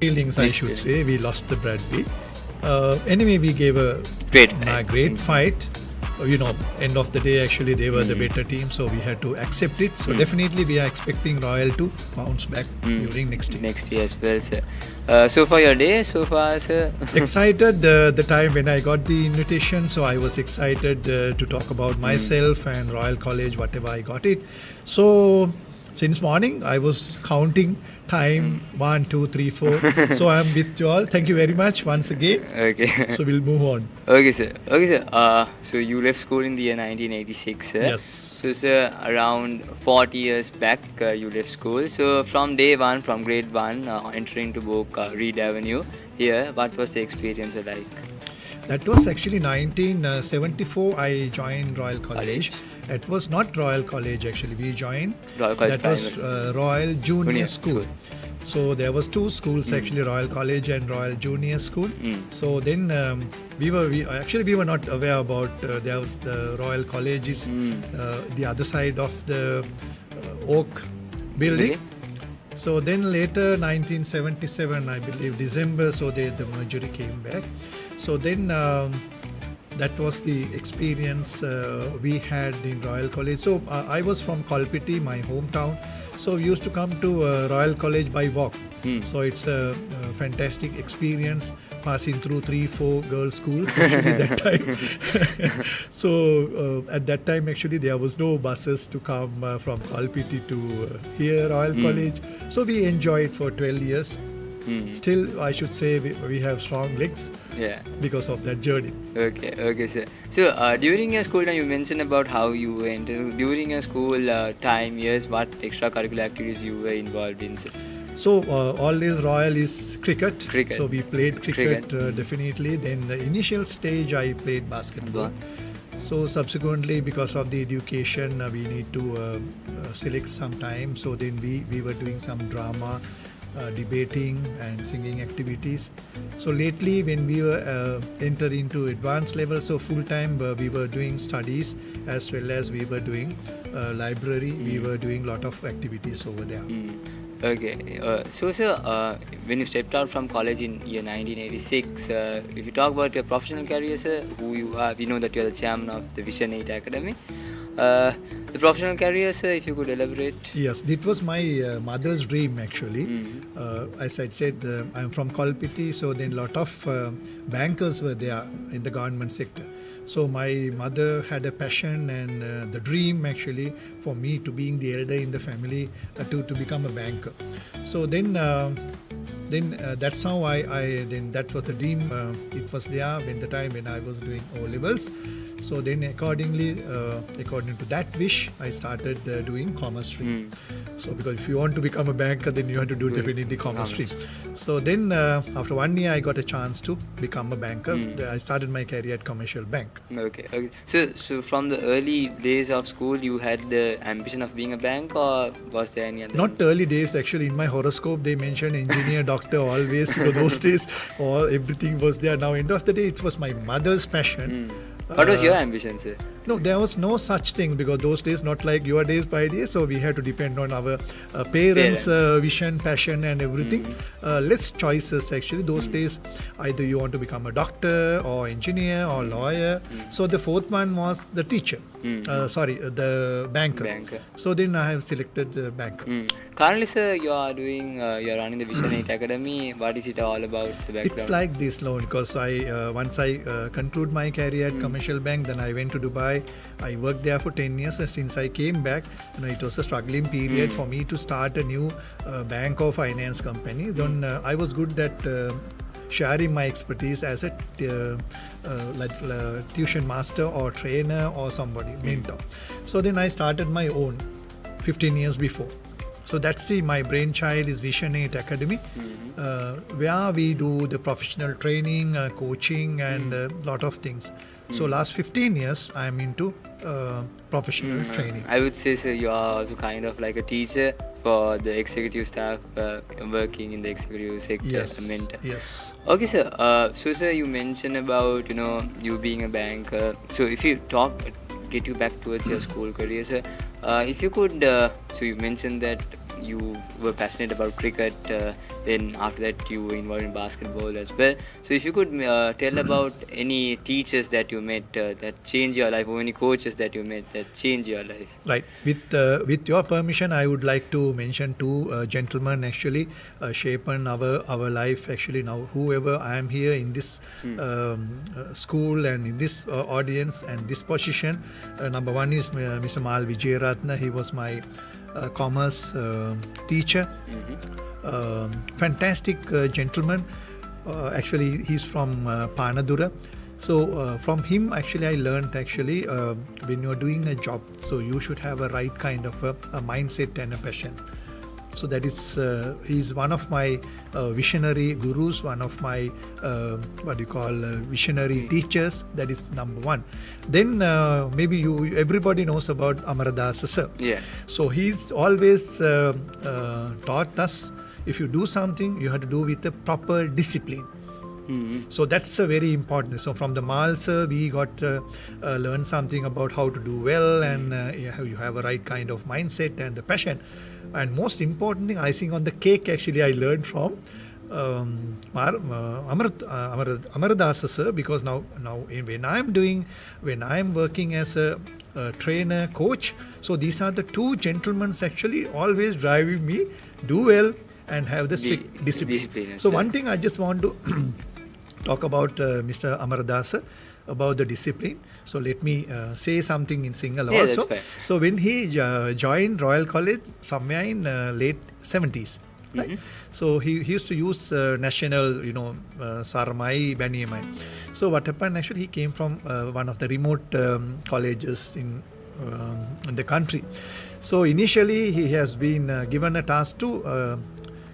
feelings, I should say. We lost the Bradby. Anyway, we gave a great fight. End of the day, actually, they were the better team, so we had to accept it. So definitely, we are expecting Royal to bounce back during next year. Next year as well, sir. So for your day, so far, sir? Excited the time when I got the invitation, so I was excited to talk about myself and Royal College, whatever I got it. So since morning, I was counting time 1, 2, 3, 4. So I am with you all. Thank you very much once again. Okay. So we'll move on. Okay, sir. So you left school in the year 1986, sir. Yes. So, sir, around 40 years back, you left school. So from day one, from grade 1, entering to book Reed Avenue here, what was the experience like? That was actually 1974. I joined Royal College. It was not Royal College actually. We joined. Royal College that was Royal Junior School. So there was two schools actually, Royal College and Royal Junior School. So then we were not aware about there was the Royal Colleges the other side of the Oak building. So then later 1977, I believe December, so the merger came back. So then that was the experience we had in Royal College. So I was from Kolpiti, my hometown. So we used to come to Royal College by walk. So it's a fantastic experience passing through 3-4 girls' schools actually that time. So at that time actually there was no buses to come from Kolpiti to here Royal College. So we enjoyed for 12 years. Still, I should say we have strong legs because of that journey. Okay, sir. So during your school time, you mentioned about how you went during your school time years. What extracurricular activities you were involved in, sir? So always Royal is cricket. So we played cricket. Definitely. Then the initial stage I played basketball. So subsequently, because of the education, we need to select some time. So then we were doing some drama, debating and singing activities. So lately when we were enter into advanced level, so full time we were doing studies as well as we were doing library. We were doing lot of activities over there. Okay, so sir, when you stepped out from college in year 1986, if you talk about your professional career, sir, who you are, we know that you are the chairman of the Vision 8 Academy. The professional career, sir, if you could elaborate. Yes, it was my mother's dream actually. As I said, I'm from Kolpiti, so then a lot of bankers were there in the government sector. So my mother had a passion and the dream actually for me to being the elder in the family to become a banker. So then that's how then that was the dream. It was there when the time when I was doing O levels. So then according to that wish, I started doing commerce stream. So because if you want to become a banker, then you have to do definitely commerce stream. So then after 1 year, I got a chance to become a banker. I started my career at Commercial Bank. Okay. So from the early days of school, you had the ambition of being a bank, or was there any other? Not early days actually. In my horoscope, they mentioned engineer, doctor always. For those days, everything was there. Now end of the day, it was my mother's passion. What was your ambition, sir? No, there was no such thing because those days not like your days by days, so we had to depend on our parents' vision, passion and everything. Less choices actually. Those days either you want to become a doctor or engineer or lawyer. So the fourth one was the teacher. The banker. So then I have selected the banker. Currently, sir, you are running the Vision 8 Academy. What is it all about, the background? It's like this loan because once I conclude my career at Commercial Bank, then I went to Dubai. I worked there for 10 years and since I came back, it was a struggling period for me to start a new bank or finance company. Then I was good at sharing my expertise as a tuition master or trainer or somebody, mentor. So then I started my own 15 years before. So that's my brainchild is Vision 8 Academy, where we do the professional training, coaching and a lot of things. So last 15 years, I am into professional training. I would say, sir, you are also kind of like a teacher for the executive staff working in the executive sector. Yes. Okay, sir. So, sir, you mentioned about you being a banker. So, if you get you back towards your school career, sir, If you could, so you mentioned that you were passionate about cricket, then after that you were involved in basketball as well. So if you could tell about any teachers that you met that changed your life, or any coaches that you met that changed your life. Right. With your permission, I would like to mention two gentlemen actually shapen our life actually. Now, whoever I am here in this school and in this audience and this position, number one is Mr. Mal Vijayaratna. He was my commerce teacher. Fantastic gentleman. Actually, he's from Panadura. So from him actually I learned actually when you're doing a job, so you should have a right kind of a mindset and a passion. So that is he's one of my visionary gurus, one of my visionary teachers. That is number one. Then maybe everybody knows about Amaradasa sir. Yeah. So he's always taught us, if you do something, you have to do with a proper discipline. So that's a very important. So from the Mal sir, we got learn something about how to do well, and you have a right kind of mindset and the passion. And most important thing, icing on the cake, actually I learned from Amaradasa sir, because now when I'm working as a trainer, coach, so these are the two gentlemen actually always driving me do well and have the strict discipline. So one thing I just want to talk about Mr. Amaradasa, about the discipline. So let me say something in Sinhala also. That's fair. So when he joined Royal College somewhere in late 70s, right? So he used to use national, Saramai, Baniyamai. So what happened actually, he came from one of the remote colleges in the country. So initially he has been given a task to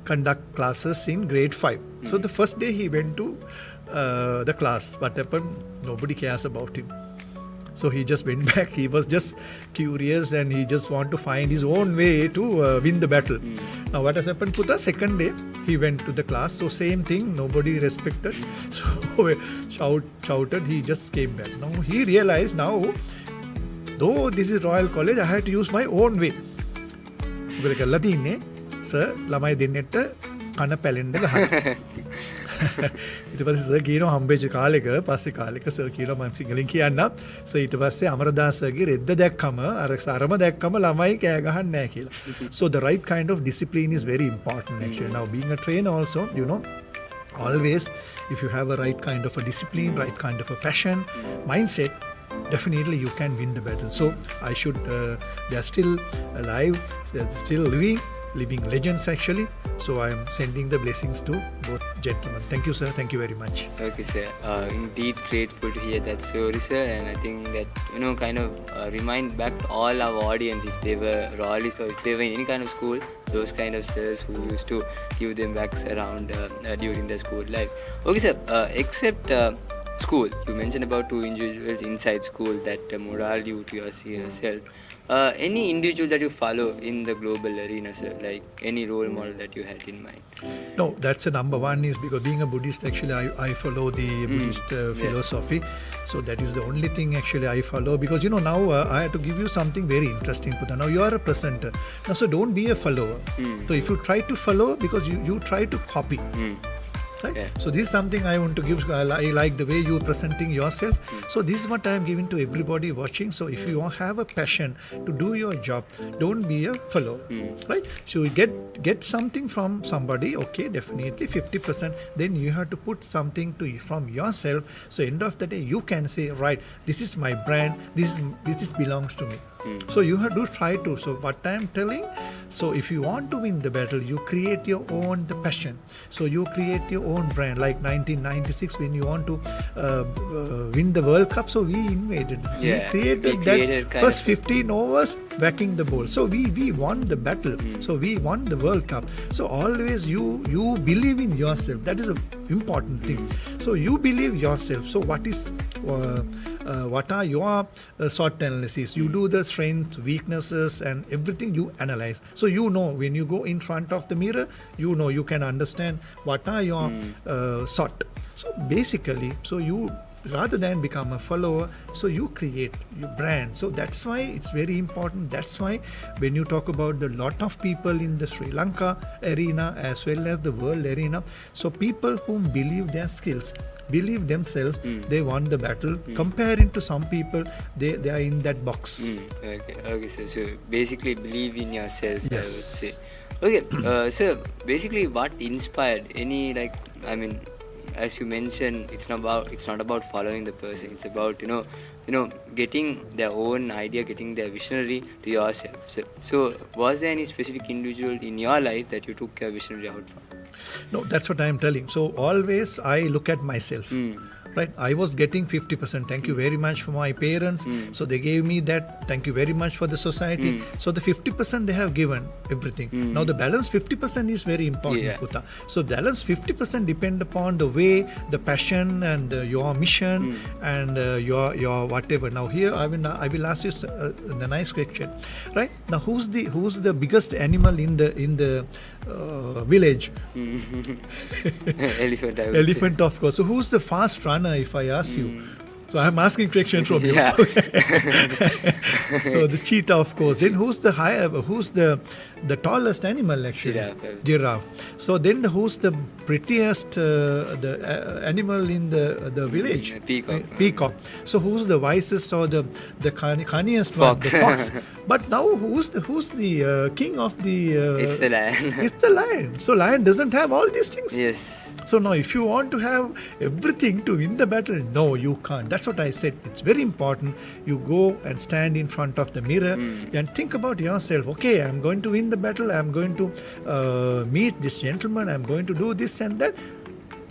conduct classes in grade 5. So the first day he went to the class. What happened? Nobody cares about him. So he just went back. He was just curious and he just want to find his own way to win the battle. Now what has happened? For the second day, he went to the class. So same thing, nobody respected. So shouted, he just came back. Now he realized, now though this is Royal College, I had to use my own way. Sir, lamai dennetta kana පැලෙන්න ගහන්න. ඊට පස්සේ sir කියනවා හම්බෙච්ච කාලෙක පස්සේ කාලෙක sir කියනවා මම සිංහලෙන් කියන්නම්. සර් ඊට පස්සේ අමරදාසගේ රෙද්ද දැක්කම අර සරම දැක්කම ළමයි කෑ ගහන්නේ නැහැ කියලා. So the right kind of discipline is very important actually. Now being a trainer also, always if you have a right kind of a discipline, right kind of a passion, mindset, definitely you can win the battle. So they are still alive, they are still living legends actually. So I am sending the blessings to both gentlemen. Thank you, sir. Thank you very much. Okay, sir. Indeed grateful to hear that story, sir. And I think that, kind of remind back to all our audience, if they were Royalist or if they were in any kind of school, those kind of sirs who used to give them backs around during their school life. Okay, sir. Except school, you mentioned about two individuals inside school that morale you to yourself. Any individual that you follow in the global arena, sir, like any role model that you had in mind? No, that's a number one, is because being a Buddhist, actually I follow the Buddhist philosophy. So that is the only thing actually I follow, because now I have to give you something very interesting, Putta. Now you are a presenter. Now so don't be a follower. So if you try to follow, because you try to copy. Right? Yeah. So this is something I want to give. I like the way you are presenting yourself. So this is what I am giving to everybody watching. So if you have a passion to do your job, don't be a follower. Right? So you get something from somebody. Okay, definitely 50%. Then you have to put something from yourself. So end of the day, you can say, right, this is my brand. This belongs to me. So you have to try to. So what I am telling, so if you want to win the battle, you create your own passion. So you create your own brand. Like 1996, when you want to win the World Cup, so we invaded. Yeah, we created that first 15 overs backing the ball. So we won the battle. So we won the World Cup. So always you believe in yourself. That is an important thing. So you believe yourself. So what are your SWOT analysis? You do the strengths, weaknesses and everything you analyze. So when you go in front of the mirror, you can understand what are your SWOT. So basically, so you rather than become a follower, so you create your brand. So that's why it's very important. That's why when you talk about the lot of people in the Sri Lanka arena as well as the world arena, so people who believe their skills, believe themselves, they won the battle. Comparing to some people, they are in that box. Okay, so basically believe in yourself, Yes. I would say. Okay, so basically what inspired any, like, I mean, as you mentioned, it's not about following the person. It's about getting their own idea, getting their visionary to yourself. So was there any specific individual in your life that you took your visionary out from? No, that's what I am telling. So always I look at myself. Right, I was getting 50%. Thank you very much for my parents. So they gave me that. Thank you very much for the society. So the 50% they have given everything. Now the balance 50% is very important, Kuta. So balance 50% depend upon the way, the passion, and your mission, and your whatever. Now here I will ask you a nice question, right? Now who's the biggest animal in the village? Elephant, I would Elephant, of course. So who's the fast runner, if I ask you? So I'm asking question from you. Yeah. So the cheetah, of course. Then who's the tallest animal actually? Giraffe. Giraffe. So then who's the prettiest animal in the village? Peacock. Peacock. So who's the wisest or the cunniest one? Fox. The fox. But now who's the king of the? It's the lion. It's the lion. So lion doesn't have all these things. Yes. So now if you want to have everything to win the battle, no, you can't. That's what I said. It's very important. You go and stand in front of the mirror and think about yourself. Okay, I'm going to win the battle. I'm going to meet this gentleman. I'm going to do this and that.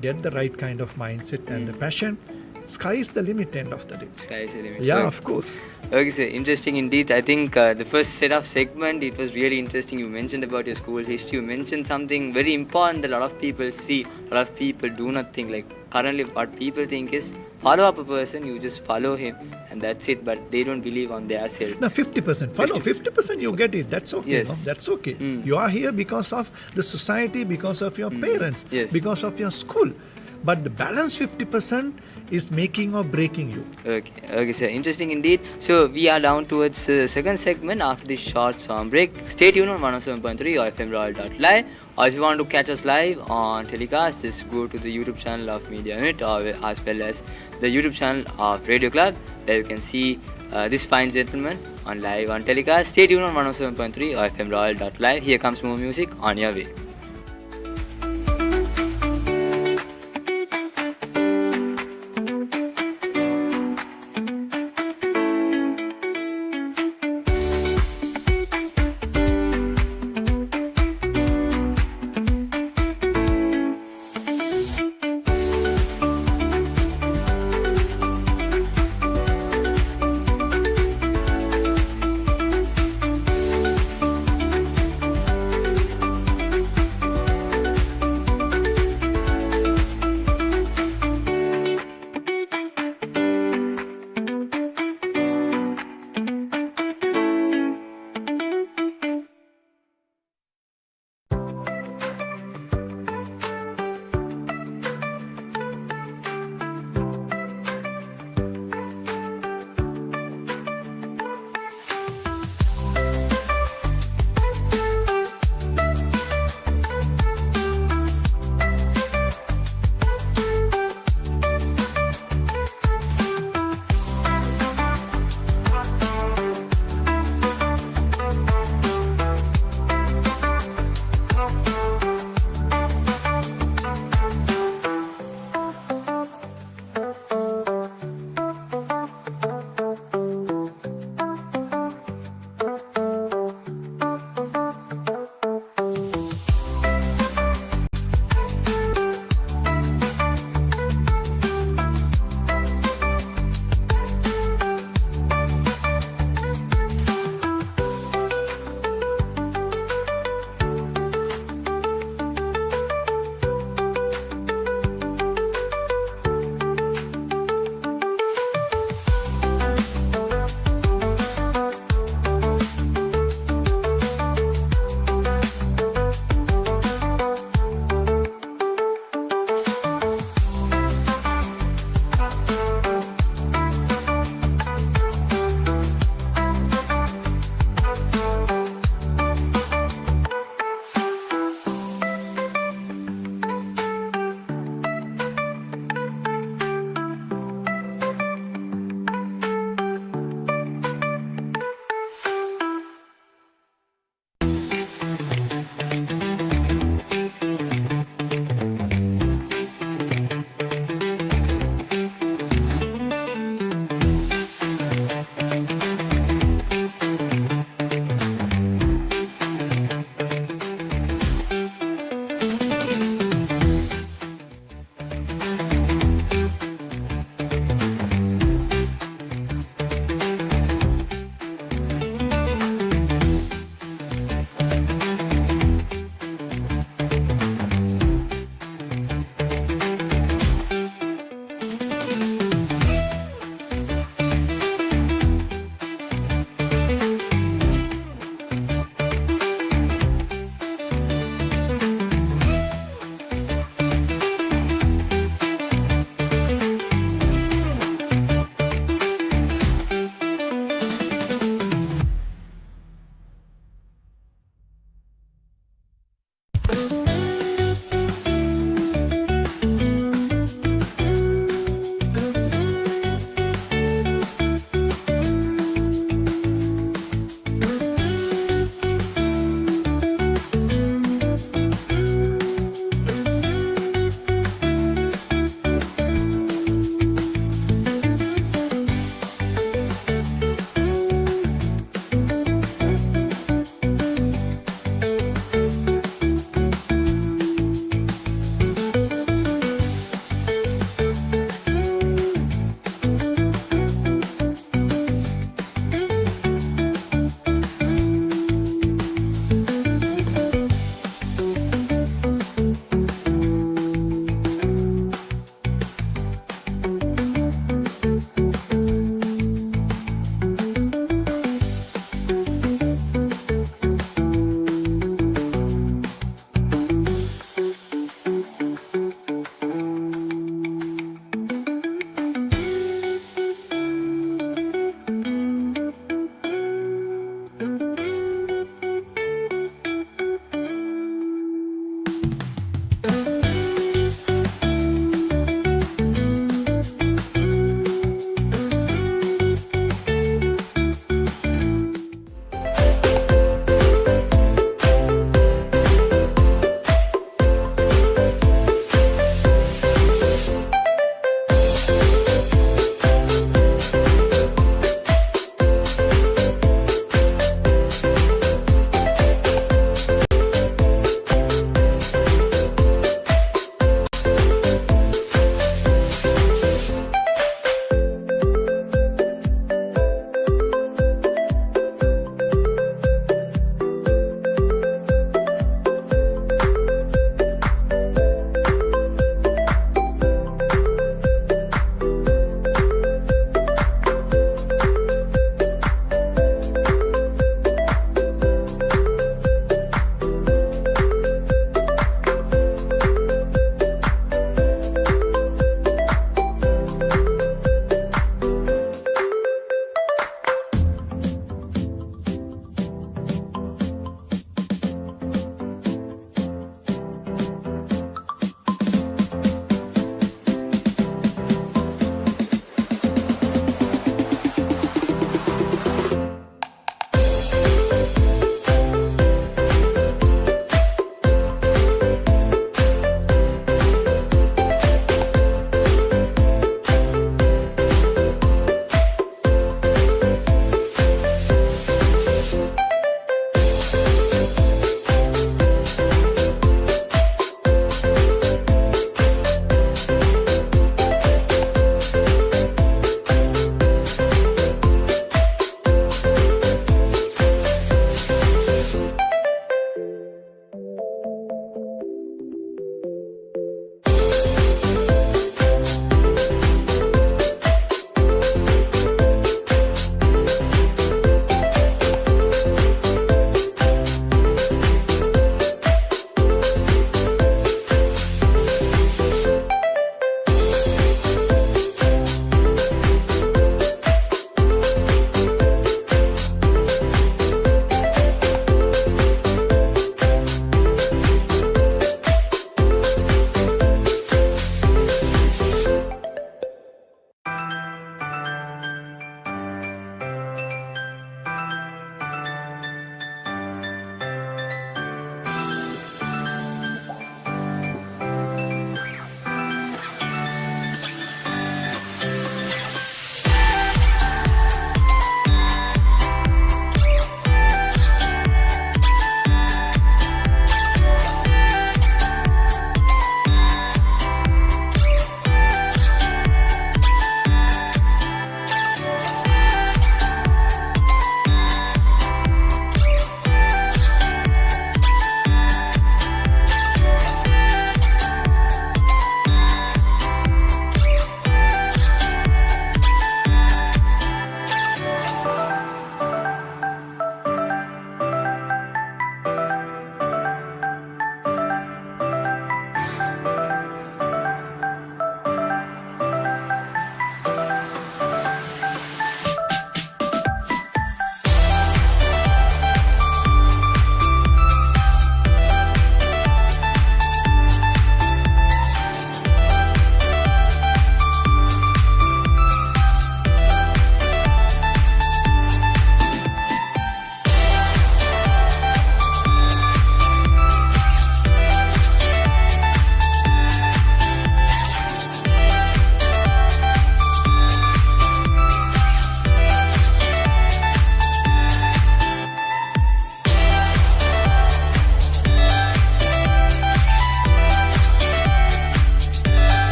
Get the right kind of mindset and the passion. Sky is the limit, end of the day. Sky is the limit. Yeah, Okay. of course. Okay, so interesting indeed. I think the first set of segment, it was really interesting. You mentioned about your school history. You mentioned something very important that a lot of people see, a lot of people do not think. Like currently what people think is follow up a person, you just follow him and that's it, but they don't believe on their self. Now 50%. Follow 50% you get it. That's okay. Yes. No? That's okay. You are here because of the society, because of your parents, Yes. because of your school. But the balance 50% is making or breaking you. Okay, sir. Interesting indeed. So we are down towards second segment after this short song break. Stay tuned on 107.3 or FM Royal.live. Or if you want to catch us live on telecast, just go to the YouTube channel of Media Unit or as well as the YouTube channel of Radio Club, where you can see this fine gentleman on live on telecast. Stay tuned on 107.3 or FM Royal.live. Here comes more music on your way.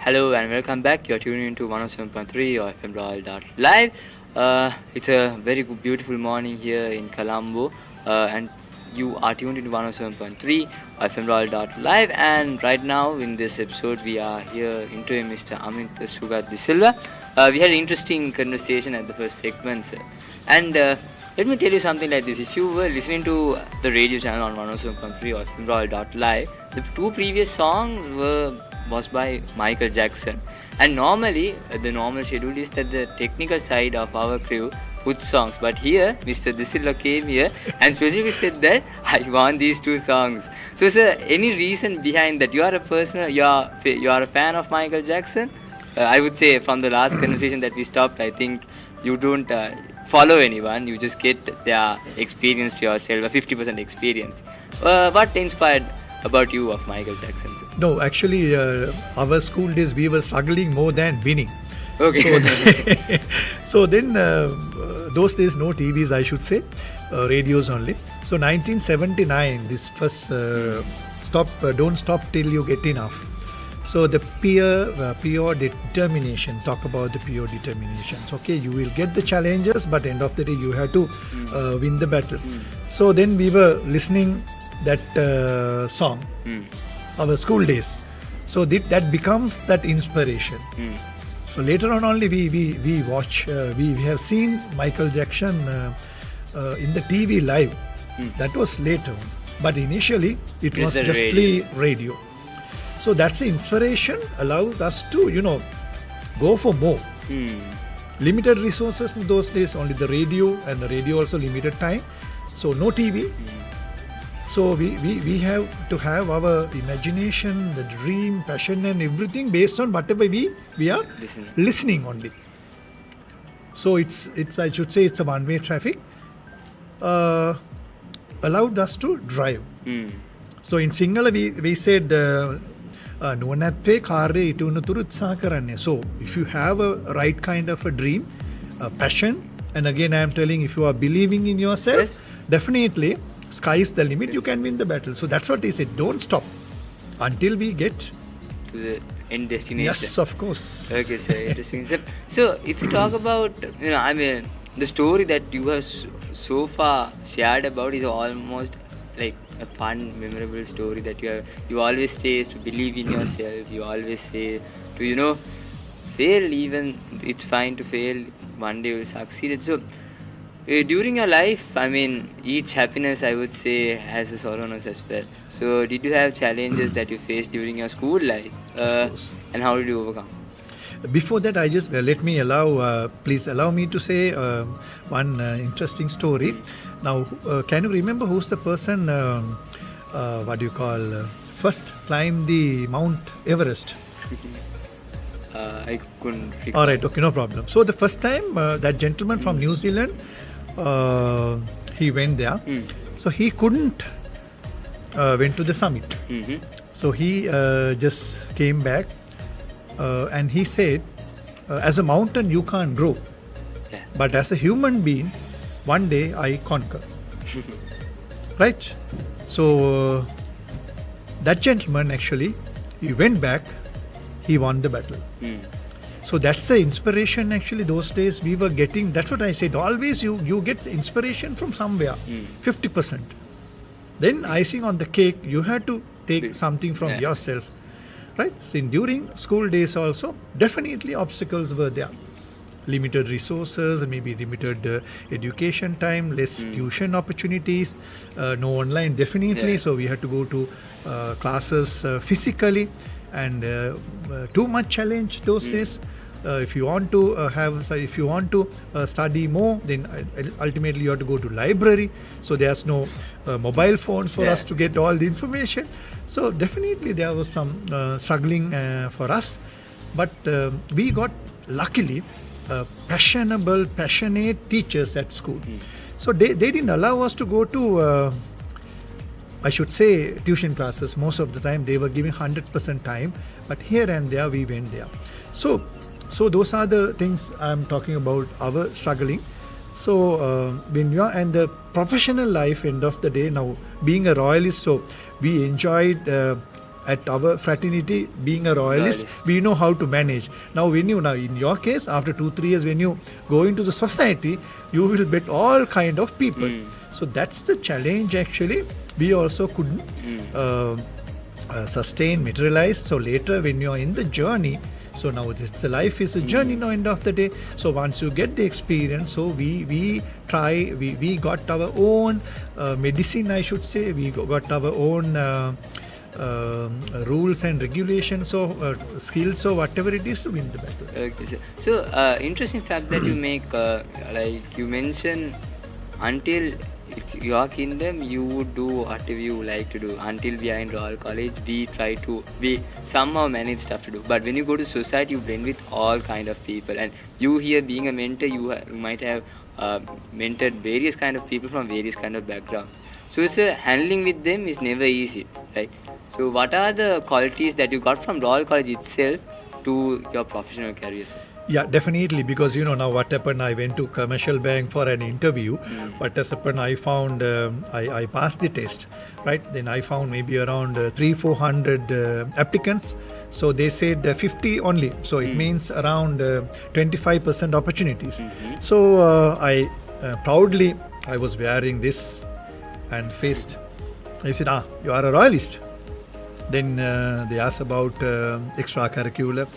Hello and welcome back. You're tuning into 107.3 or FM Royal.live. It's a very good, beautiful morning here in Colombo, and you are tuned into 107.3 or FM Royal.live. And right now in this episode, we are here interviewing Mr. Amintha Sugath De Silva. We had an interesting conversation at the first segment, sir. And let me tell you something like this. If you were listening to the radio channel on 107.3 or FM Royal.live, the two previous songs was by Michael Jackson, and normally the normal schedule is that the technical side of our crew puts songs, but here Mr. De Silva came here and specifically said that I want these two songs. So sir, any reason behind that? You are a fan of Michael Jackson? I would say from the last conversation that we stopped, I think you don't follow anyone, you just get their experience to yourself, a 50% experience. What inspired about you of Michael Jackson, sir? No, actually, our school days we were struggling more than winning. Okay. So then, those days no TVs, I should say, radios only. So 1979, this first don't stop till you get enough. So the pure determination, talk about the pure determinations. Okay, you will get the challenges, but end of the day you have to win the battle. So then we were listening that song, our school days. So that becomes that inspiration. So later on only we watch, we have seen Michael Jackson in the TV live. That was later on. But initially it was just radio. So that's the inspiration allowed us to, go for more. Limited resources in those days, only the radio, and the radio also limited time. So no TV. So we have to have our imagination, the dream, passion and everything based on whatever we are listening only. So it's I should say it's a one-way traffic. Allowed us to drive. So in Sinhala we said nuwanathwe karre itunuturu utsaha karanne. So if you have a right kind of a dream, a passion, and again I am telling, if you are believing in yourself, definitely sky is the limit, you can win the battle. So that's what he said, don't stop until we get to the end destination. Yes, of course. Okay, sir, interesting. So if you talk about, the story that you have so far shared about is almost like a fun, memorable story that you always say to believe in yourself. You always say to, fail, even it's fine to fail, one day you will succeed. So during your life, each happiness, I would say, has a sorrowness as well. So did you have challenges that you faced during your school life? And how did you overcome? Before that, I just please allow me to say one interesting story. Now, can you remember who's the person, first climbed the Mount Everest? I couldn't recall. All right, okay, no problem. So the first time that gentleman from New Zealand, he went there. So he couldn't went to the summit. So he just came back and he said, as a mountain you can't grow, but as a human being, one day I conquer. Right? So that gentleman actually, he went back, he won the battle. So that's the inspiration actually those days we were getting. That's what I said, always you get inspiration from somewhere, 50%. Then icing on the cake, you had to take something from yourself. Right? So during school days also, definitely obstacles were there. Limited resources, maybe limited education time, less tuition opportunities, no online definitely. So we had to go to classes physically, and too much challenge those days. If you want to study more, then ultimately you have to go to library. So there's no mobile phones for us to get all the information. So definitely there was some struggling for us, but we got luckily passionate teachers at school. So they didn't allow us to go to I should say tuition classes. Most of the time they were giving 100% time, but here and there we went there. So those are the things I'm talking about, our struggling. So when you are and the professional life, end of the day, now being a royalist, so we enjoyed at our fraternity, being a royalist, we know how to manage. Now in your case, after 2-3 years, when you go into the society, you will meet all kind of people. So that's the challenge actually. We also couldn't sustain, materialize. So later when you're in the journey, so now the life is a journey now, end of the day. So once you get the experience, so we got our own medicine, I should say. We got our own rules and regulations, so skills, or whatever it is, to win the battle. Okay, so interesting fact that you make, like you mentioned, until it's your kingdom, you would do whatever you like to do. Until we are in Royal College, we somehow manage stuff to do. But when you go to society, you blend with all kind of people. And you here being a mentor, you might have mentored various kind of people from various kind of backgrounds. So handling with them is never easy, right? So what are the qualities that you got from Royal College itself to your professional career, sir? Yeah, definitely, because now what happened, I went to commercial bank for an interview. What has happened, I found I passed the test, right? Then I found maybe around 300-400 applicants. So they said 50 only. So it means around 25% opportunities. So I proudly, I was wearing this and faced. I said, you are a royalist. Then they asked about extracurricular,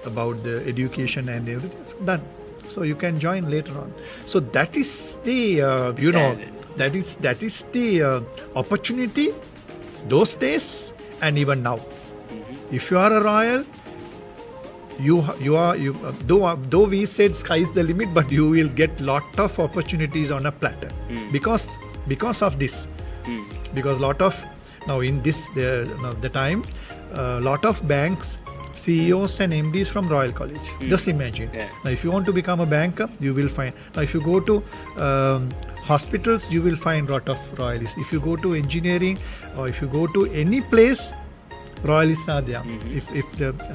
about the education and everything. Done. So you can join later on. So that is the that is the opportunity those days and even now. If you are a royal, though we said sky is the limit, but you will get lot of opportunities on a platter because of this. Because lot of now in this the time, lot of banks, CEOs and MDs from Royal College. Just imagine. Now, if you want to become a banker, you will find. Now, if you go to hospitals, you will find lot of royalists. If you go to engineering, or if you go to any place, royalists are there.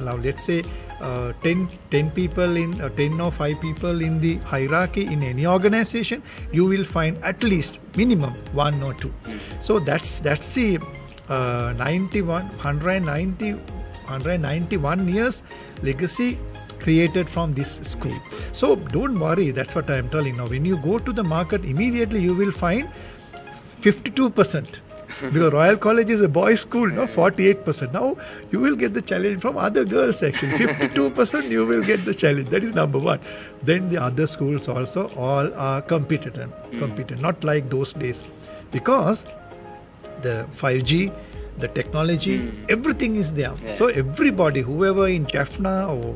Now let's say 10 people in 10 or 5 people in the hierarchy in any organization, you will find at least minimum 1 or 2. So that's the 191 years legacy created from this school. So don't worry, that's what I am telling. Now when you go to the market, immediately you will find 52%. Because Royal College is a boys' school, 48%. Now you will get the challenge from other girls actually. 52% you will get the challenge. That is number one. Then the other schools also all are competent. Not like those days. Because the 5G, the technology, everything is there. So everybody, whoever in Jaffna or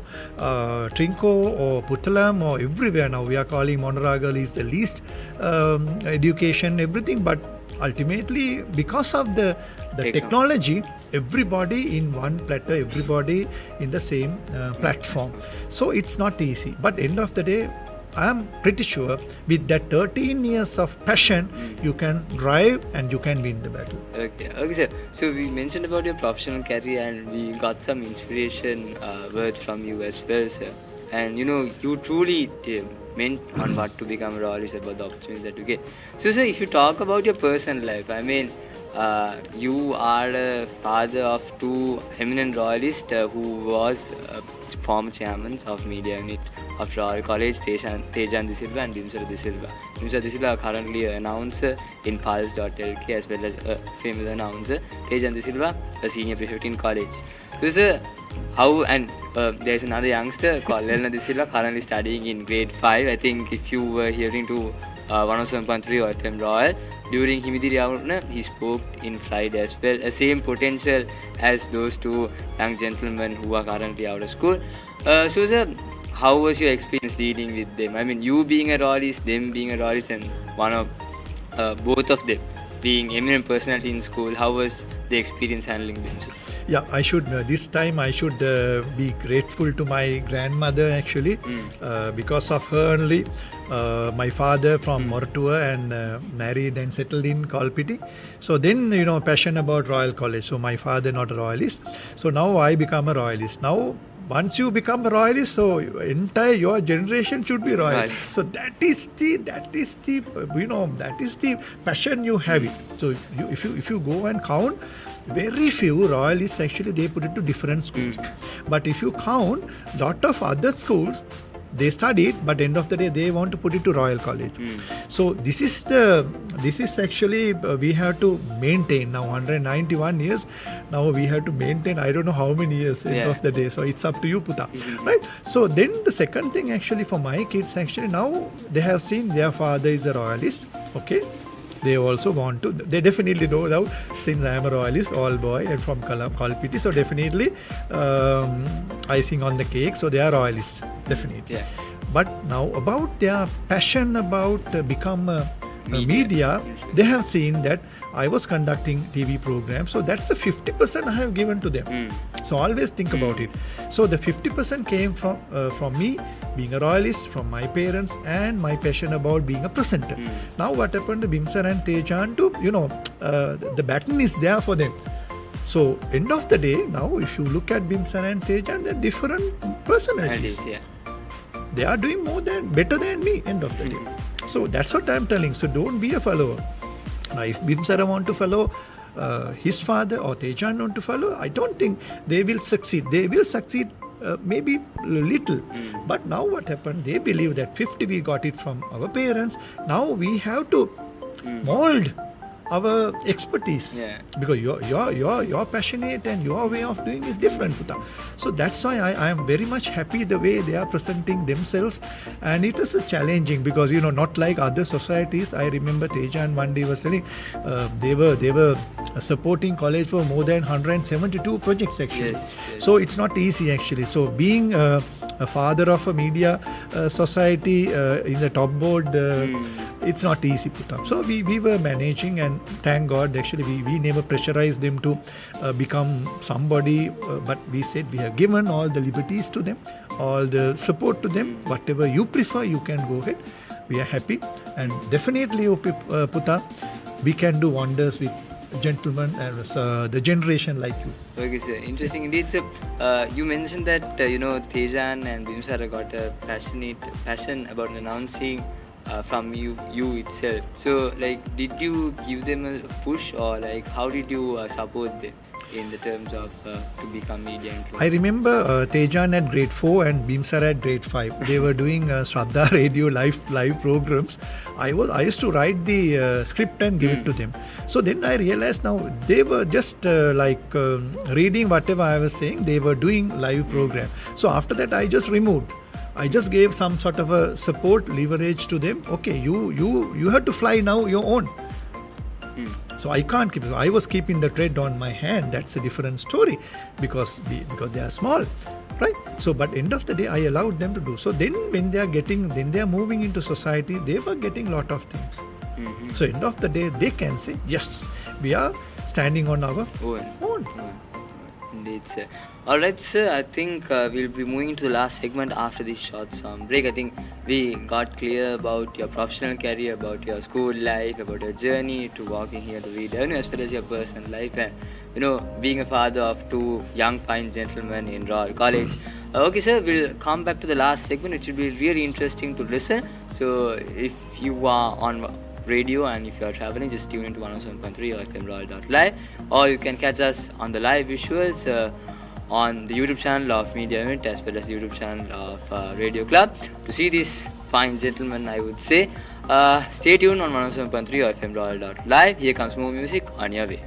Trinco or Puttalam or everywhere now, we are calling Monaragal is the least education, everything. But ultimately, because of the technology, everybody in one platter, everybody in the same platform. So it's not easy. But end of the day, I am pretty sure with that 13 years of passion, you can drive and you can win the battle. Okay, sir. So we mentioned about your professional career and we got some inspiration words from you as well, sir. And you truly meant on what to become a royalist, about the opportunities that you get. So, sir, if you talk about your personal life, I mean, you are a father of 2 eminent royalists who was former chairmen of media unit of Royal College, Tejan De Silva and Dimsara De Silva. Dimsara De Silva are currently an announcer in Pulse.lk as well as a famous announcer. Tejan De Silva, a senior prefect in college. So, sir, there's another youngster called Lelna De Silva currently studying in grade 5. I think if you were hearing to 107.3 or FM Royal, during Himidiri Avurna, he spoke in Friday as well. The same potential as those 2 young gentlemen who are currently out of school. So, sir, how was your experience dealing with them? I mean, you being a royalist, them being a royalist, and both of them being eminent personality in school. How was the experience handling them, sir? Yeah, I should this time I should be grateful to my grandmother actually, because of her only. My father from Mortua and married and settled in Kalpiti. So then passion about Royal College. So my father not a royalist. So now I become a royalist. Now once you become a royalist, so entire your generation should be royal. Right. So that is the passion you have it. So if you go and count, very few royalists actually they put it to different schools. But if you count lot of other schools, they studied, but end of the day they want to put it to Royal College. So this is actually we have to maintain now 191 years. Now we have to maintain I don't know how many years end of the day. So it's up to you, Puta, right? So then the second thing actually for my kids actually now they have seen their father is a royalist. Okay. They also want to, they definitely know now, since I am a royalist, all boy and from Kalpiti, so definitely icing on the cake, so they are royalists, definitely. Yeah. But now about their passion about become media, they have seen that I was conducting TV programs, so that's the 50% I have given to them. So always think about it. So the 50% came from me, being a royalist, from my parents, and my passion about being a presenter. Now what happened to Bimsar and Tejan to, the baton is there for them. So end of the day, now if you look at Bimsar and Tejan, they're different personalities. They are doing better than me, end of the day. So that's what I'm telling. So don't be a follower. Now if Bimsara want to follow his father or Tejan want to follow, I don't think they will succeed. They will succeed maybe little. But now what happened, they believe that 50 we got it from our parents. Now we have to mold our expertise, because you're passionate and your way of doing is different, Puta. So that's why I am very much happy the way they are presenting themselves, and it is challenging because not like other societies. I remember Tejan one day was telling they were supporting college for more than 172 projects actually. So it's not easy actually. So being a father of a media society in the top board, it's not easy, Puta. So we were managing, and thank God actually we never pressurized them to become somebody, but we said we have given all the liberties to them, all the support to them. Whatever you prefer, you can go ahead. We are happy, and definitely, Puta, we can do wonders with gentlemen and the generation like you. Okay, sir. Interesting indeed. So, you mentioned that Tejan and Bimsara got a passion about announcing from you itself. So, did you give them a push, or how did you support them in the terms of to become media influencers? I remember Tejan at grade 4 and Bimsara at grade 5. They were doing Shraddha Radio live programs. I used to write the script and give it to them. So then I realized now they were just reading whatever I was saying. They were doing live program. So after that I just removed. I just gave some sort of a support leverage to them. Okay, you have to fly now your own. So I can't keep it. I was keeping the thread on my hand. That's a different story because they are small, right? So, but end of the day, I allowed them to do. So then when they are moving into society, they were getting lot of things. So end of the day, they can say, yes, we are standing on our own. Indeed, sir. Alright, sir, I think we'll be moving into the last segment after this short song break. I think we got clear about your professional career, about your school life, about your journey to walking here to read, as well as your personal life, and being a father of two young fine gentlemen in Royal College. Okay, sir, we'll come back to the last segment, which will be really interesting to listen. So if you are on radio and if you are traveling, just tune into 107.3 or FM Royal.live, or you can catch us on the live visuals on the YouTube channel of Media Unit as well as the YouTube channel of Radio Club to see these fine gentlemen, I would say. Stay tuned on 107.3 or FM Royal.live. Here comes more music on your way.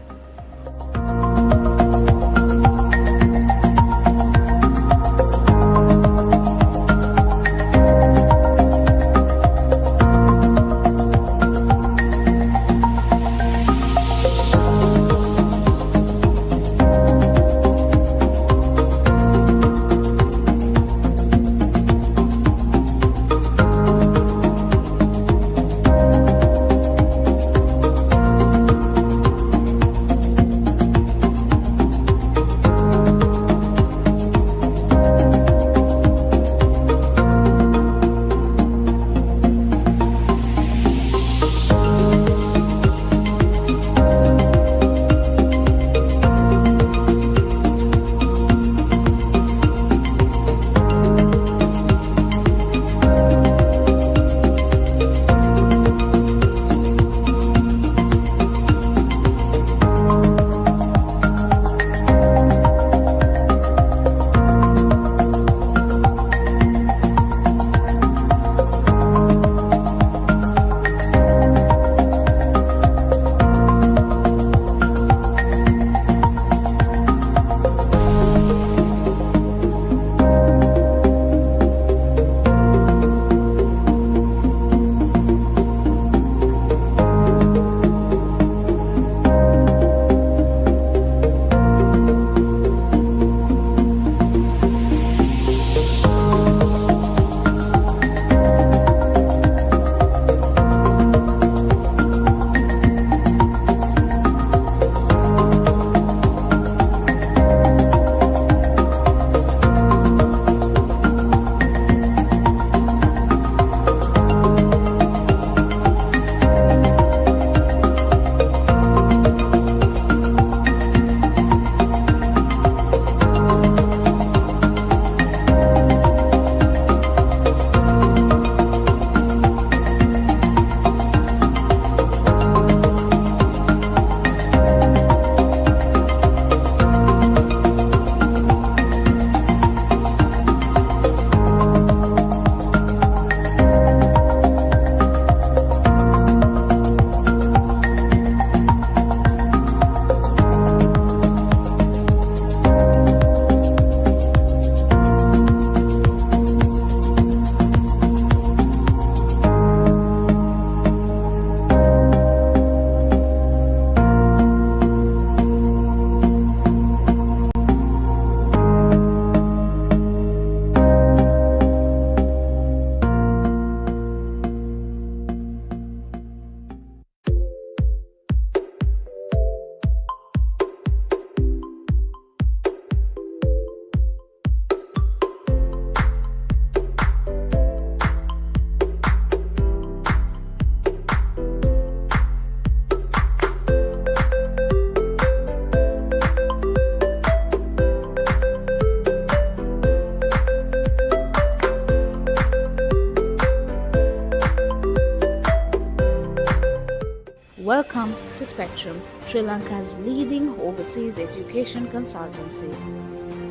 Welcome to Spectrum, Sri Lanka's leading overseas education consultancy.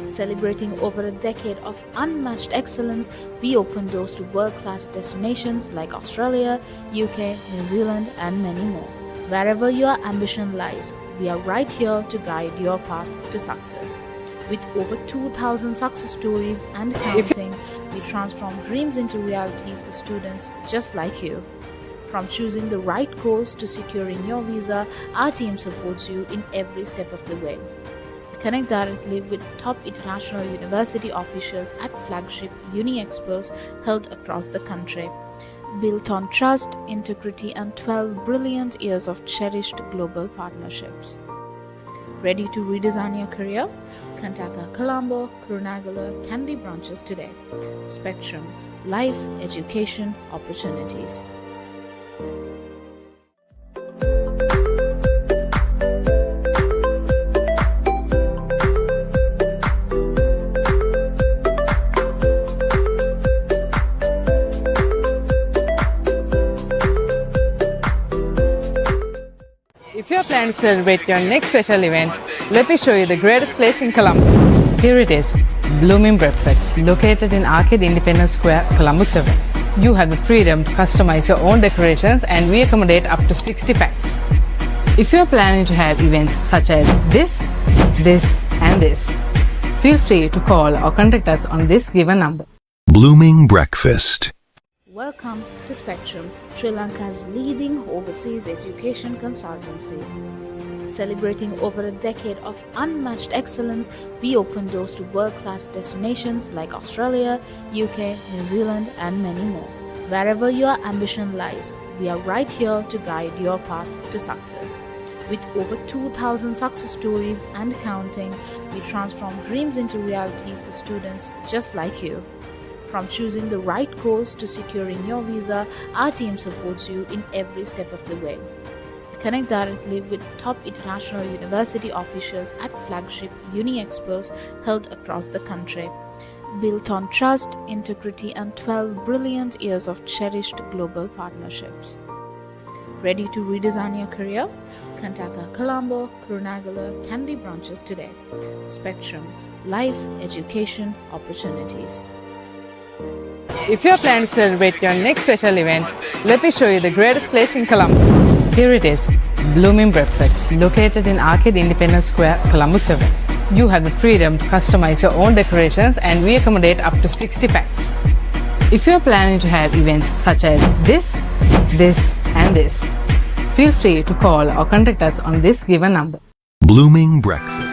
Celebrating over a decade of unmatched excellence, we open doors to world-class destinations like Australia, UK, New Zealand, and many more. Wherever your ambition lies, we are right here to guide your path to success. With over 2,000 success stories and counting, we transform dreams into reality for students just like you. From choosing the right course to securing your visa, our team supports you in every step of the way. Connect directly with top international university officials at flagship Uni Expos held across the country. Built on trust, integrity, and 12 brilliant years of cherished global partnerships. Ready to redesign your career? Contact our Colombo, Kurunagala, Kandy branches today. Spectrum, life, education, opportunities. If you are planning to celebrate your next special event, let me show you the greatest place in Colombo. Here it is, Blooming Breakfast, located in Arcade Independence Square, Colombo 7. You have the freedom to customize your own decorations and we accommodate up to 60 packs. If you are planning to have events such as this, and this, feel free to call or contact us on this given number. Blooming Breakfast. Welcome to Spectrum, Sri Lanka's leading overseas education consultancy. Celebrating over a decade of unmatched excellence, we open doors to world-class destinations like Australia, UK, New Zealand, and many more. Wherever your ambition lies, we are right here to guide your path to success. With over 2,000 success stories and counting, we transform dreams into reality for students just like you. From choosing the right course to securing your visa, our team supports you in every step of the way. Connect directly with top international university officials at flagship Uni Expos held across the country. Built on trust, integrity, and 12 brilliant years of cherished global partnerships. Ready to redesign your career? Contact our Colombo, Kurunagala, Kandy branches today. Spectrum, life, education, opportunities. If you are planning to celebrate your next special event, let me show you the greatest place in Colombo. Here it is, Blooming Breakfast, located in Arcade Independence Square, Colombo 7. You have the freedom to customize your own decorations and we accommodate up to 60 packs. If you are planning to have events such as this, and this, feel free to call or contact us on this given number. Blooming Breakfast.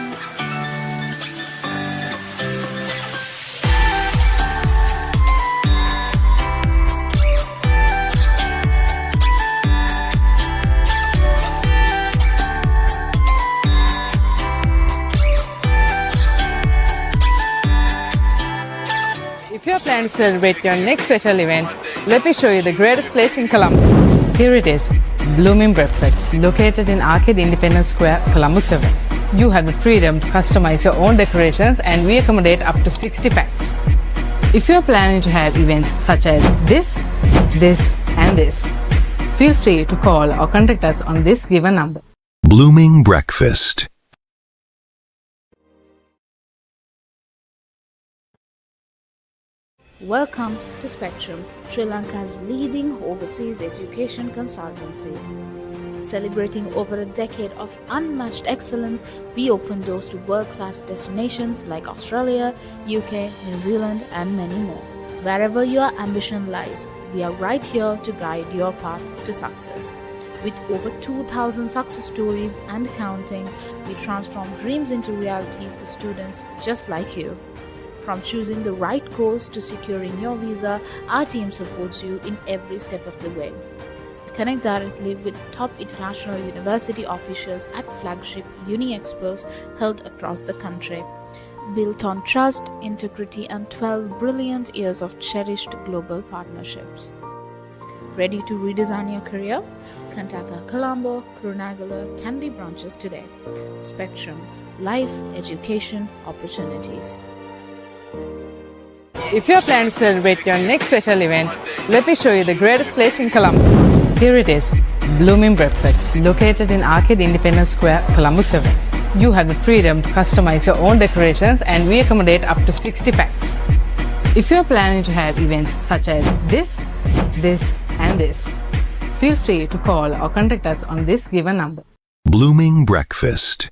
If you are planning to celebrate your next special event, let me show you the greatest place in Colombo. Here it is, Blooming Breakfast, located in Arcade Independence Square, Colombo 7. You have the freedom to customize your own decorations and we accommodate up to 60 packs. If you are planning to have events such as this, and this, feel free to call or contact us on this given number. Blooming Breakfast. Welcome to Spectrum, Sri Lanka's leading overseas education consultancy. Celebrating over a decade of unmatched excellence, we open doors to world-class destinations like Australia, UK, New Zealand, and many more. Wherever your ambition lies, we are right here to guide your path to success. With over 2,000 success stories and counting, we transform dreams into reality for students just like you. From choosing the right course to securing your visa, our team supports you in every step of the way. Connect directly with top international university officials at flagship Uni Expos held across the country. Built on trust, integrity, and 12 brilliant years of cherished global partnerships. Ready to redesign your career? Contact our Colombo, Kurunagala, Kandy branches today. Spectrum, life, education, opportunities. If you are planning to celebrate your next special event, let me show you the greatest place in Colombo. Here it is, Blooming Breakfast, located in Arcade Independence Square, Colombo 7. You have the freedom to customize your own decorations and we accommodate up to 60 packs. If you are planning to have events such as this, and this, feel free to call or contact us on this given number. Blooming Breakfast.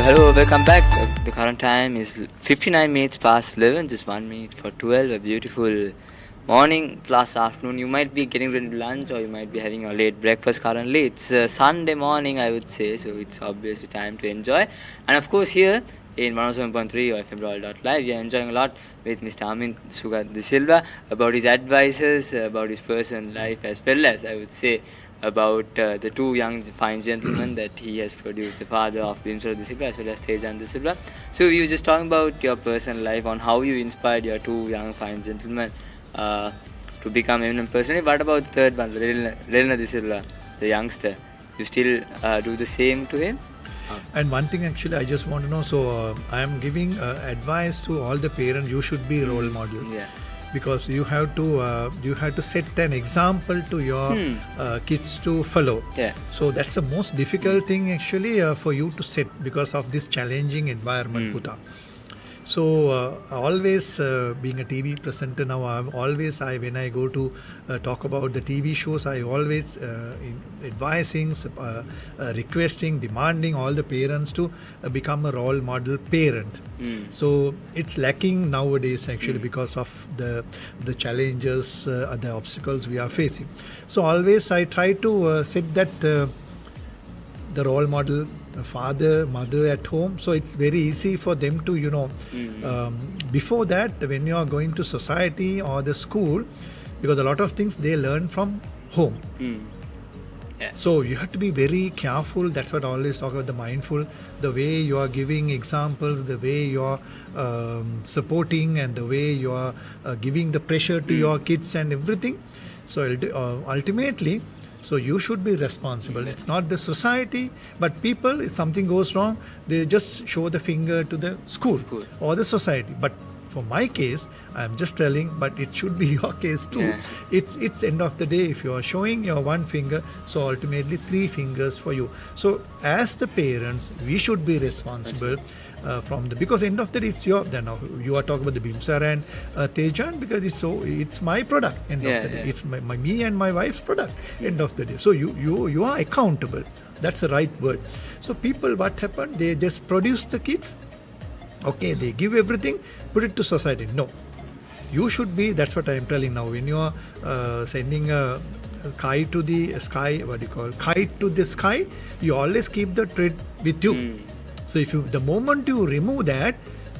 Hello, welcome back. The current time is 59 minutes past 11, just 1 minute for 12. A beautiful morning plus afternoon. You might be getting ready to lunch or you might be having a late breakfast currently. It's Sunday morning, I would say, so it's obviously time to enjoy. And of course, here in 107.3 or FM Royal.live, we are enjoying a lot with Mr. Amintha Sugath De Silva about his advices, about his personal life, as well as, I would say, about the two young fine gentlemen that he has produced, the father of Amintha De Silva as well as Tejan De Silva. So we were just talking about your personal life, on how you inspired your two young fine gentlemen to become eminent personally. What about the third one, Relna De Silva, the youngster? You still do the same to him? And one thing actually I just want to know, so I am giving advice to all the parents, you should be role model. Yeah. Because you have to set an example to your kids to follow. Yeah. So that's the most difficult thing actually for you to set, because of this challenging environment put up. So always being a TV presenter now, when I go to talk about the TV shows, I always advising, requesting, demanding all the parents to become a role model parent. So it's lacking nowadays actually because of the challenges, the obstacles we are facing. So always I try to set that the role model father, mother at home, so it's very easy for them to before that, when you are going to society or the school, because a lot of things they learn from home. Yeah. So you have to be very careful. That's what I always talk about, the mindful, the way you are giving examples, the way you are supporting, and the way you are giving the pressure to your kids and everything. So ultimately, so you should be responsible. It's not the society, but people, if something goes wrong, they just show the finger to the school or the society. But for my case, I'm just telling, but it should be your case too. Yeah. It's end of the day, if you are showing your one finger, so ultimately 3 fingers for you. So as the parents, we should be responsible. Because end of the day, it's your, then you are talking about the Bimsar and Tejan, because it's my product end of the day. It's me and my wife's product end of the day. So you are accountable. That's the right word. So people, what happened? They just produce the kids. Okay, they give everything, put it to society. No, you should be. That's what I am telling now. When you are sending a kite to the sky, kite to the sky, you always keep the thread with you. So the moment you remove that,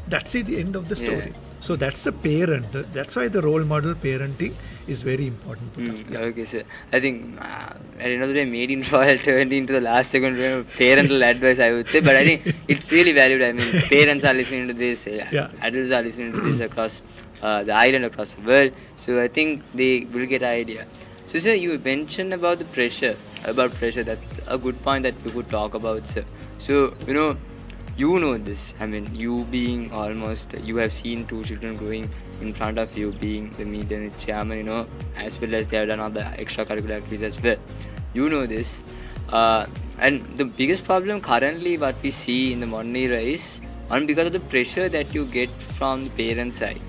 that's the end of the story. Yeah. So that's the parent. That's why the role model parenting is very important. Okay, sir. I think at the end of the day, Made in Royal turned into the last second parental advice, I would say. But I think it's really valued. I mean, parents are listening to this, adults are listening to this across the island, across the world. So I think they will get an idea. So, sir, you mentioned about the pressure. That's a good point that we could talk about, sir. So, you know this. I mean, you being you have seen 2 children growing in front of you, being the media chairman, as well as they have done all the extracurricular activities as well. You know this. And the biggest problem currently what we see in the modern era is, because of the pressure that you get from the parents' side,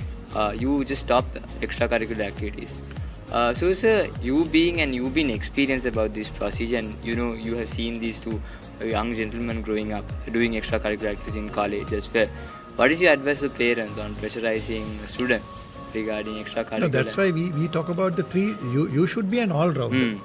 you just stop extracurricular activities. So, sir, you've been experienced about this procedure, and you have seen these 2 young gentlemen growing up, doing extracurricular activities in college as well. What is your advice to parents on pressurizing students regarding extracurricular? No, that's why we talk about the 3. You should be an all-rounder.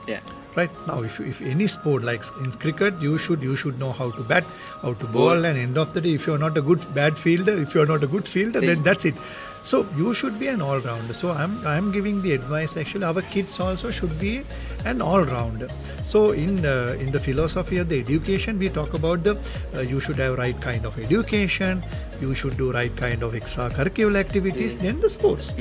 Right now, if any sport, like in cricket, you should know how to bat, how to bowl, and end of the day, if you're not a good fielder, then that's it. So you should be an all-rounder. So I'm giving the advice. Actually, our kids also should be an all-rounder. So in the philosophy of the education, we talk about the you should have right kind of education. You should do right kind of extracurricular activities. Yes. Then the sports.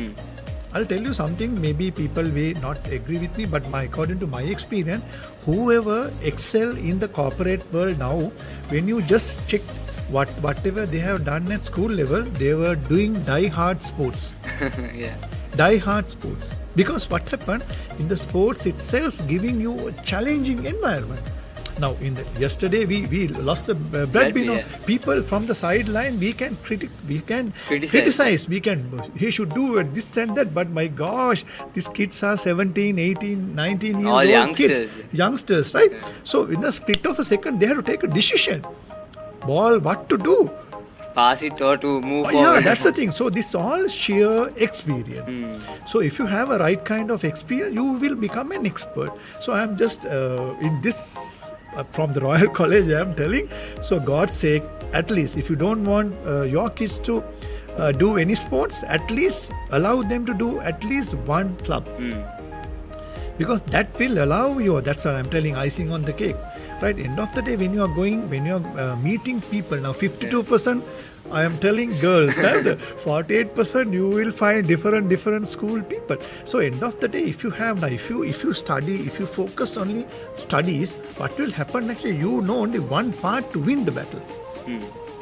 I'll tell you something, maybe people may not agree with me, but according to my experience, whoever excel in the corporate world now, when you just check whatever they have done at school level, they were doing die-hard sports. Yeah. Die-hard sports. Because what happened, in the sports itself, giving you a challenging environment. Now, yesterday we lost the Bradby. Yeah. People from the sideline, we can criticize, he should do this and that. But my gosh, these kids are 17, 18, 19 years All old youngsters. kids, youngsters, right? So in the split of a second, they have to take a decision. Ball, what to do? Pass it or to move forward. Yeah, that's the thing. So this all sheer experience. So if you have a right kind of experience, you will become an expert. So I'm just in this from the Royal College, I'm telling. So God's sake, at least if you don't want your kids to do any sports, at least allow them to do at least one club. Because that will allow you. That's what I'm telling. Icing on the cake. Right, end of the day, when you are meeting people, now 52%, I am telling girls, and 48% you will find different school people. So end of the day, if you have, if you study, if you focus only studies, what will happen actually, you know only one part to win the battle.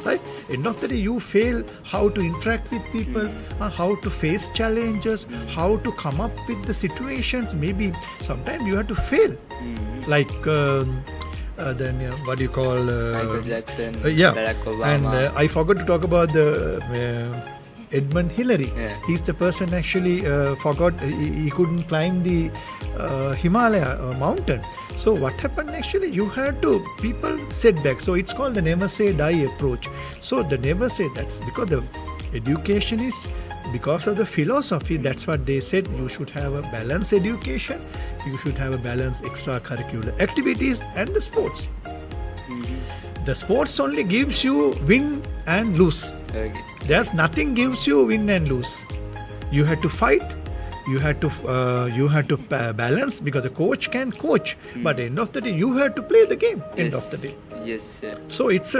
Right? End of the day, you fail how to interact with people, how to face challenges, how to come up with the situations. Maybe sometimes you have to fail. Like then what do you call Michael Jackson, yeah, Barack Obama. and I forgot to talk about the Edmund Hillary. Yeah. He's the person actually forgot he couldn't climb the Himalaya mountain. So what happened actually, you had to, people set back. So it's called the never say die approach. So the never say, that's because the education is, because of the philosophy, that's what they said, you should have a balanced education, you should have a balanced extracurricular activities and the sports. The sports only gives you win and lose. Okay. There's nothing gives you win and lose. You have to fight, you have to balance, because the coach can coach, but at the end of the day you have to play the game. End of the day. Yes, sir. So it's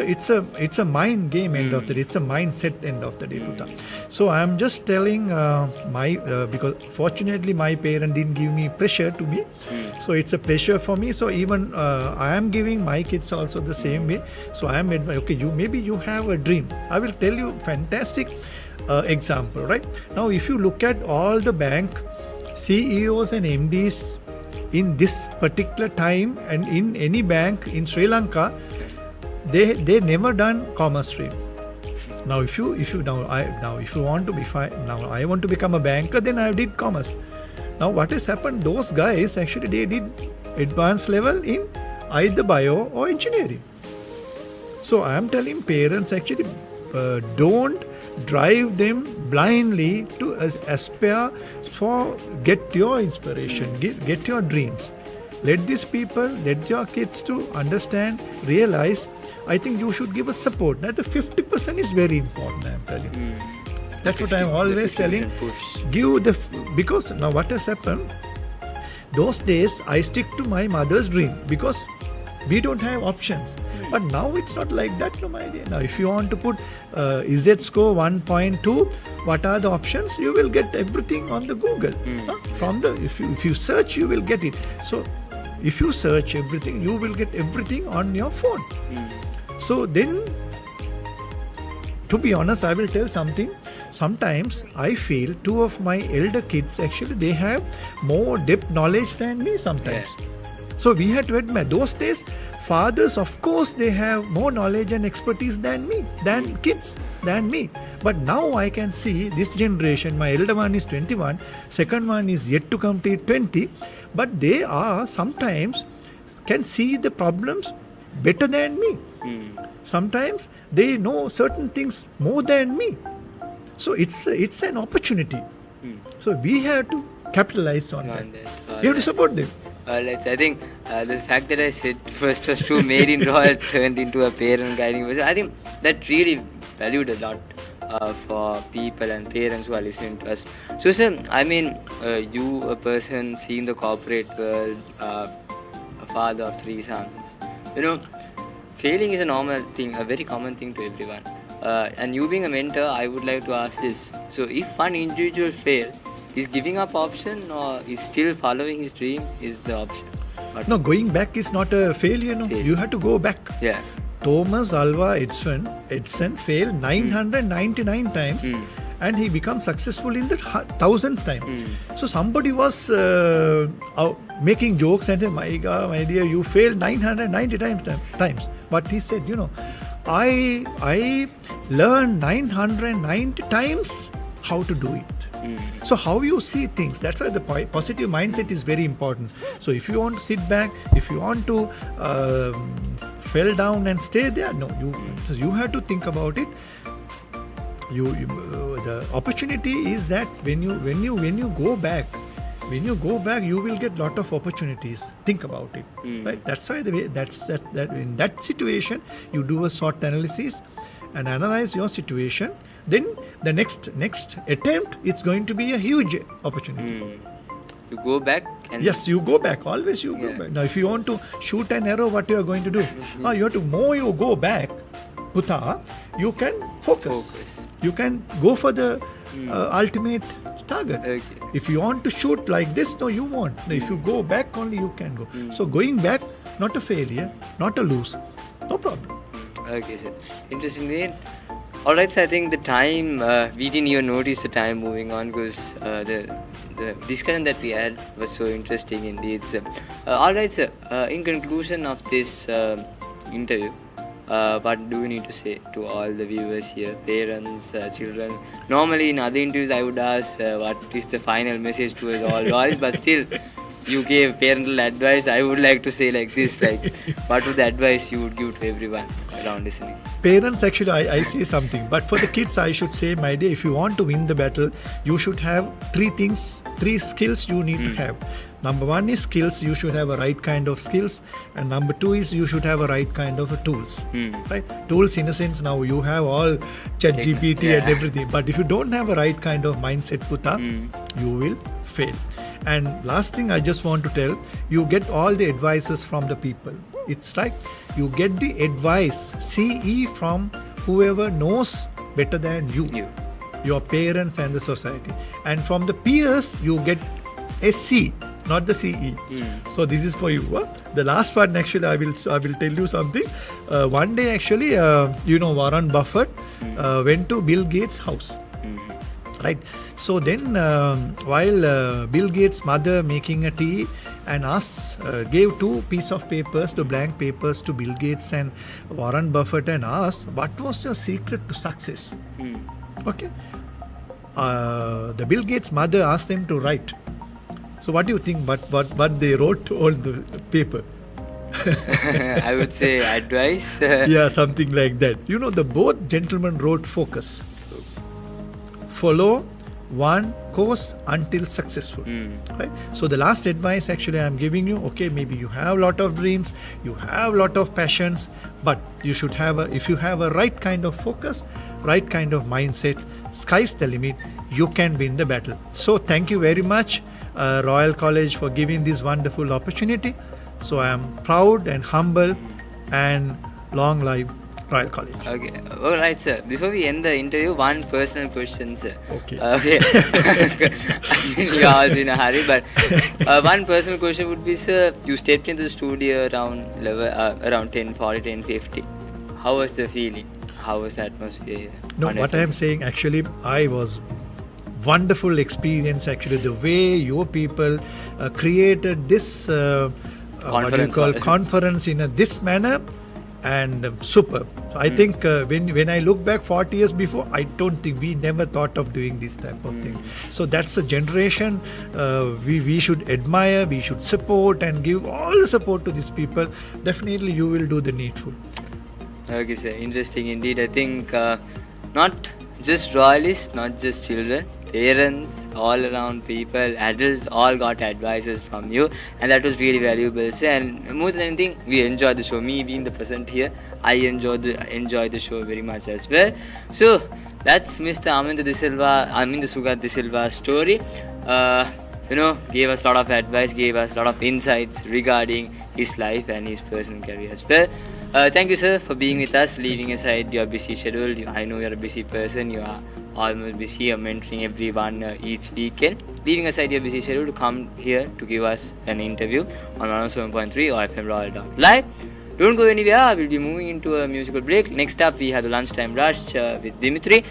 a mind game end of the day. It's a mindset end of the day, Puta. So I'm just telling because fortunately my parent didn't give me pressure to be. So it's a pleasure for me. So even I am giving my kids also the same way. So I am okay. Maybe you have a dream. I will tell you fantastic example. Right now, if you look at all the bank CEOs and MDs in this particular time, and in any bank in Sri Lanka, they never done commerce stream. Now if you want to be I want to become a banker, then I did commerce. Now what has happened, those guys actually they did advanced level in either bio or engineering. So I am telling parents actually don't drive them blindly to aspire for, get your inspiration, get your dreams. Let these people, let your kids to understand, realize. I think you should give a support. Now the 50% is very important, I am telling you. That's what I am always telling. Because now what has happened, those days I stick to my mother's dream because we don't have options. But now it's not like that, no, my dear. Now if you want to put Z score 1.2, what are the options? You will get everything on the Google. From the if you search, you will get it. So if you search everything, you will get everything on your phone. So then, to be honest, I will tell something. Sometimes I feel two of my elder kids actually they have more depth knowledge than me sometimes. So we had to admit, those days fathers, of course, they have more knowledge and expertise than me, than kids, than me. But now I can see this generation, my elder one is 21, second one is yet to complete 20, but they are sometimes can see the problems better than me. Sometimes they know certain things more than me. So it's an opportunity. So we have to capitalize on that. We have to support them. I think the fact that I said first was too made in Royal turned into a parent guiding person. I think that really valued a lot for people and parents who are listening to us. So, sir, I mean, you, a person seeing the corporate world, a father of 3 sons, failing is a normal thing, a very common thing to everyone. And you being a mentor, I would like to ask this. So, if one individual fails, is giving up option or is still following his dream is the option? No, going back is not a failure. No, you have to go back. Yeah. Thomas Alva Edison failed 999 times and he becomes successful in the 1000th time. So somebody was making jokes and said, my God, my dear, you failed 990 times. But he said, I learned 990 times how to do it. So how you see things, that's why the positive mindset is very important. So if you want to sit back, if you want to fell down and stay there, no, you have to think about it. The opportunity is that when you go back, you will get lot of opportunities. Think about it, right? That's why that in that situation you do a SWOT analysis and analyze your situation. Then the next attempt, it's going to be a huge opportunity. You go back and yes, you go back. Always you go back. Now, if you want to shoot an arrow, what you are going to do? You have to more you go back, Puta, you can focus. You can go for the ultimate target. Okay. If you want to shoot like this, no, you won't. No, if you go back only, you can go. So going back, not a failure, not a lose. No problem. Okay, sir. Interesting. Alright, so I think the time, we didn't even notice the time moving on because the discussion that we had was so interesting indeed, sir. Alright, sir, in conclusion of this interview, what do you need to say to all the viewers here, parents, children? Normally in other interviews I would ask what is the final message towards all royalists, but still you gave parental advice. I would like to say like this, what would the advice you would give to everyone around listening? Parents, actually, I say something. But for the kids, I should say, my dear, if you want to win the battle, you should have 3 skills you need to have. Number 1 is skills. You should have a right kind of skills. And number 2 is you should have a right kind of tools. Right? Tools in a sense, now you have all ChatGPT and everything. But if you don't have a right kind of mindset, Puta, you will fail. And last thing I just want to tell, you get all the advices from the people. It's right. You get the advice, CE, from whoever knows better than you. Your parents and the society. And from the peers, you get SC, not the CE. So this is for you. The last part, actually, I will tell you something. One day, actually, Warren Buffett went to Bill Gates' house. Right. So then, while Bill Gates' mother making a tea and gave 2 pieces of papers, 2 blank papers to Bill Gates and Warren Buffett and asked, what was your secret to success? Okay. The Bill Gates' mother asked them to write. So what do you think? What they wrote on the paper? I would say advice. Yeah, something like that. The both gentlemen wrote focus. Follow one course until successful. Right? So the last advice actually I'm giving you, okay, maybe you have a lot of dreams, you have a lot of passions, but you should have if you have a right kind of focus, right kind of mindset, sky's the limit, you can win the battle. So thank you very much, Royal College, for giving this wonderful opportunity. So I am proud and humble, and long live Royal College. Okay. All right, sir. Before we end the interview, one personal question, sir. Okay. You're always in a hurry, but one personal question would be, sir, you stepped into the studio around 10:40, 10:50. How was the feeling? How was the atmosphere here? No, what I am saying, actually, I was wonderful experience, actually, the way your people created this conference in this manner, and superb. So I think when I look back 40 years before, I don't think we never thought of doing this type of thing. So that's a generation we should admire, we should support and give all the support to these people. Definitely you will do the needful. Okay, sir. Interesting indeed. I think not just royalists, not just children, parents, all around people, adults, all got advices from you, and that was really valuable. So, and more than anything, we enjoyed the show. Me being the present here, I enjoyed the show very much as well. So that's Mr. Amintha Sugath De Silva's story. Gave us a lot of advice, gave us a lot of insights regarding his life and his personal career as well. Thank you, sir, for being with us, leaving aside your busy schedule. I know you're a busy person. You are almost busy. You're mentoring everyone each weekend. Leaving aside your busy schedule to come here to give us an interview on 107.3 or FM Royal.live. Don't go anywhere. We'll be moving into a musical break. Next up, we have the Lunchtime Rush with Dimitri.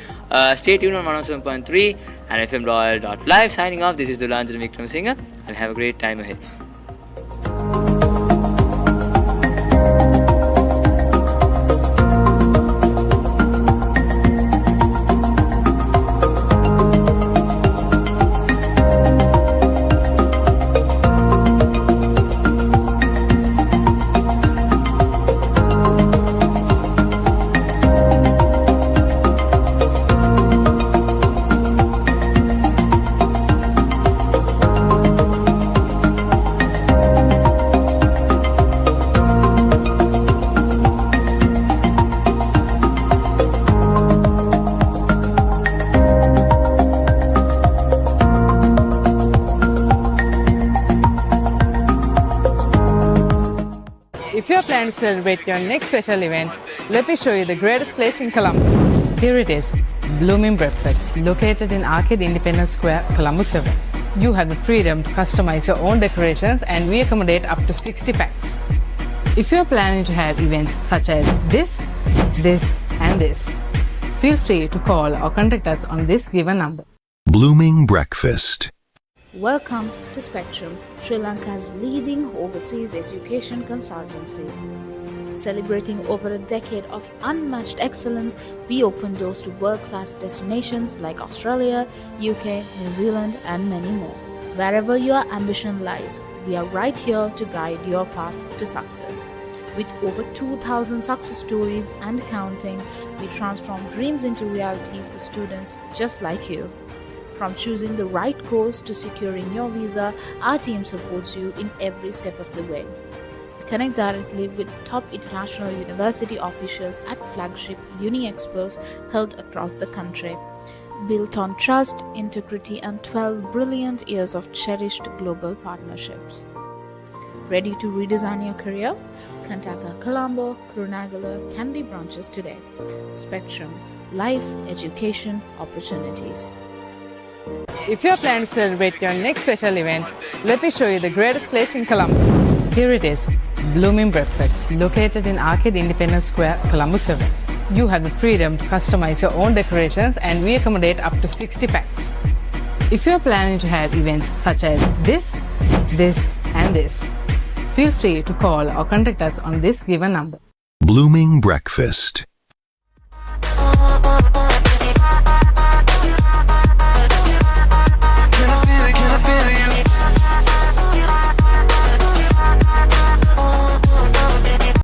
Stay tuned on 107.3 and FM Royal.live. Signing off, this is Dulanjan Vikram Singer, and have a great time ahead. If you're planning to celebrate your next special event, let me show you the greatest place in Colombo. Here it is, Blooming Breakfast, located in Arcade Independence Square, Colombo 7. You have the freedom to customize your own decorations, and we accommodate up to 60 packs. If you're planning to have events such as this, and this, feel free to call or contact us on this given number. Blooming Breakfast. Welcome to Spectrum, Sri Lanka's leading overseas education consultancy. Celebrating over a decade of unmatched excellence, we open doors to world-class destinations like Australia, UK, New Zealand, and many more. Wherever your ambition lies, we are right here to guide your path to success. With over 2,000 success stories and counting, we transform dreams into reality for students just like you. From choosing the right course to securing your visa, our team supports you in every step of the way. Connect directly with top international university officials at flagship Uni Expos held across the country. Built on trust, integrity, and 12 brilliant years of cherished global partnerships. Ready to redesign your career? Contact our Colombo, Kurunagala, Kandy branches today. Spectrum, life, education, opportunities. If you're planning to celebrate your next special event, let me show you the greatest place in Colombo. Here it is, Blooming Breakfast, located in Arcade Independence Square, Colombo 7. You have the freedom to customize your own decorations, and we accommodate up to 60 packs. If you're planning to have events such as this, and this, feel free to call or contact us on this given number. Blooming Breakfast.